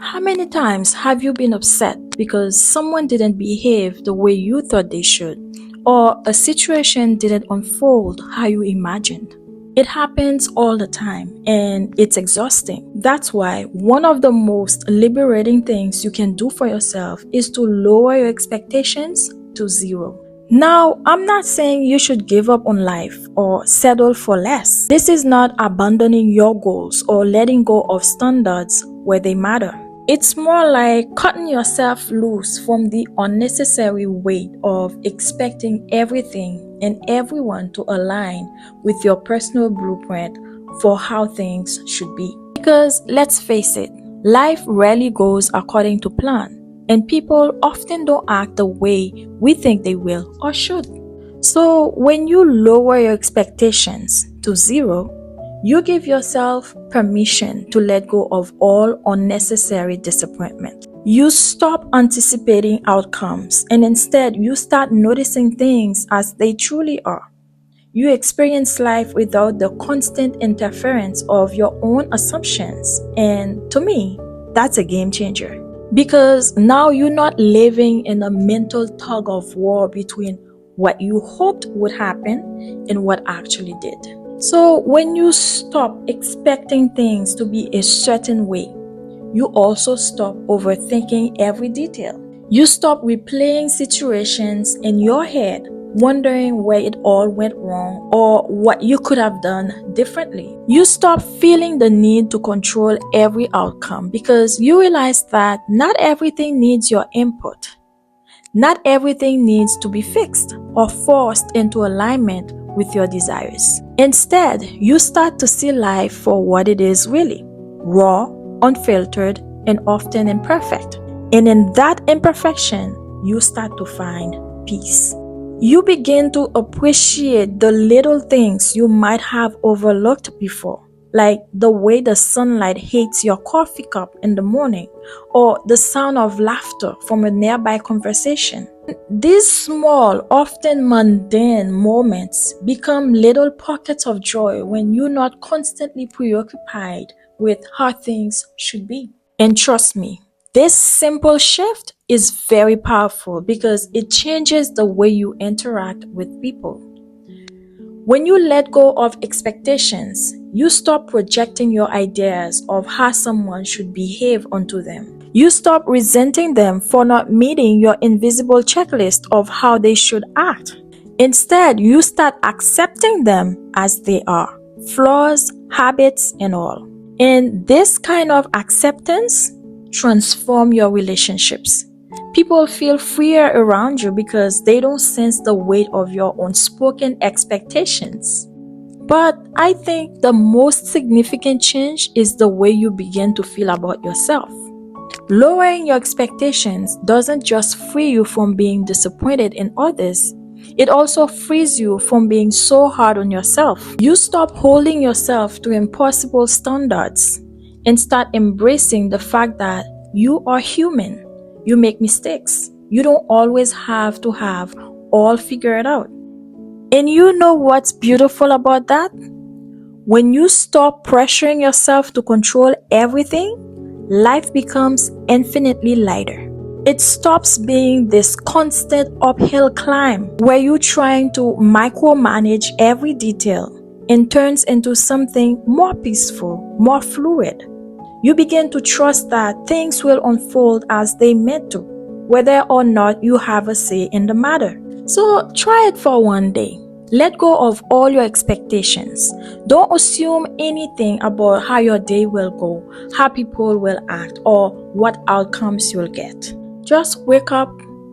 How many times have you been upset because someone didn't behave the way you thought they should, or a situation didn't unfold how you imagined? It happens all the time and it's exhausting. That's why one of the most liberating things you can do for yourself is to lower your expectations to zero. Now, I'm not saying you should give up on life or settle for less. This is not abandoning your goals or letting go of standards where they matter. It's more like cutting yourself loose from the unnecessary weight of expecting everything and everyone to align with your personal blueprint for how things should be. Because let's face it, life rarely goes according to plan, and people often don't act the way we think they will or should. So, when you lower your expectations to zero, you give yourself permission to let go of all unnecessary disappointment. You stop anticipating outcomes and instead you start noticing things as they truly are. You experience life without the constant interference of your own assumptions. And to me, that's a game changer. Because now you're not living in a mental tug of war between what you hoped would happen and what actually did. So when you stop expecting things to be a certain way, you also stop overthinking every detail. You stop replaying situations in your head, wondering where it all went wrong or what you could have done differently. You stop feeling the need to control every outcome because you realize that not everything needs your input. Not everything needs to be fixed or forced into alignment with your desires. Instead, you start to see life for what it is really: raw, unfiltered, and often imperfect. And in that imperfection, you start to find peace. You begin to appreciate the little things you might have overlooked before, like the way the sunlight hits your coffee cup in the morning, or the sound of laughter from a nearby conversation. These small, often mundane moments become little pockets of joy when you're not constantly preoccupied with how things should be. And trust me, this simple shift is very powerful because it changes the way you interact with people. When you let go of expectations, you stop projecting your ideas of how someone should behave onto them. You stop resenting them for not meeting your invisible checklist of how they should act. Instead, you start accepting them as they are, flaws, habits, and all. And this kind of acceptance transforms your relationships. People feel freer around you because they don't sense the weight of your unspoken expectations. But I think the most significant change is the way you begin to feel about yourself. Lowering your expectations doesn't just free you from being disappointed in others, it also frees you from being so hard on yourself. You stop holding yourself to impossible standards and start embracing the fact that you are human. You make mistakes. You don't always have to have all figured out. And you know what's beautiful about that? When you stop pressuring yourself to control everything, life becomes infinitely lighter. It stops being this constant uphill climb where you're trying to micromanage every detail and turns into something more peaceful, more fluid. You begin to trust that things will unfold as they meant to, whether or not you have a say in the matter. So try it for one day. Let go of all your expectations. Don't assume anything about how your day will go, how people will act, or what outcomes you'll get. Just wake up,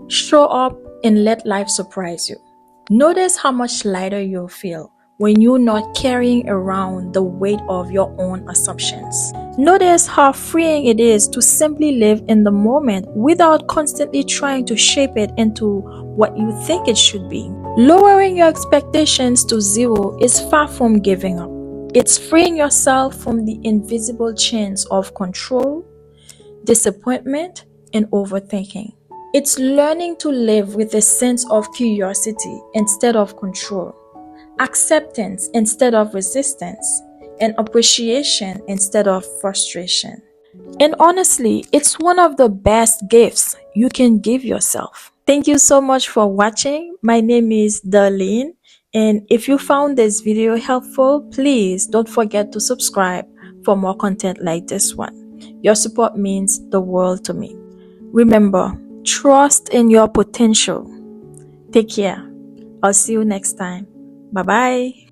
show up, and let life surprise you. Notice how much lighter you'll feel when you're not carrying around the weight of your own assumptions. Notice how freeing it is to simply live in the moment without constantly trying to shape it into what you think it should be. Lowering your expectations to zero is far from giving up. It's freeing yourself from the invisible chains of control, disappointment, and overthinking. It's learning to live with a sense of curiosity instead of control, acceptance instead of resistance, and appreciation instead of frustration. And honestly, it's one of the best gifts you can give yourself. Thank you so much for watching. My name is Darlene. And if you found this video helpful, please don't forget to subscribe for more content like this one. Your support means the world to me. Remember, trust in your potential. Take care. I'll see you next time. Bye bye.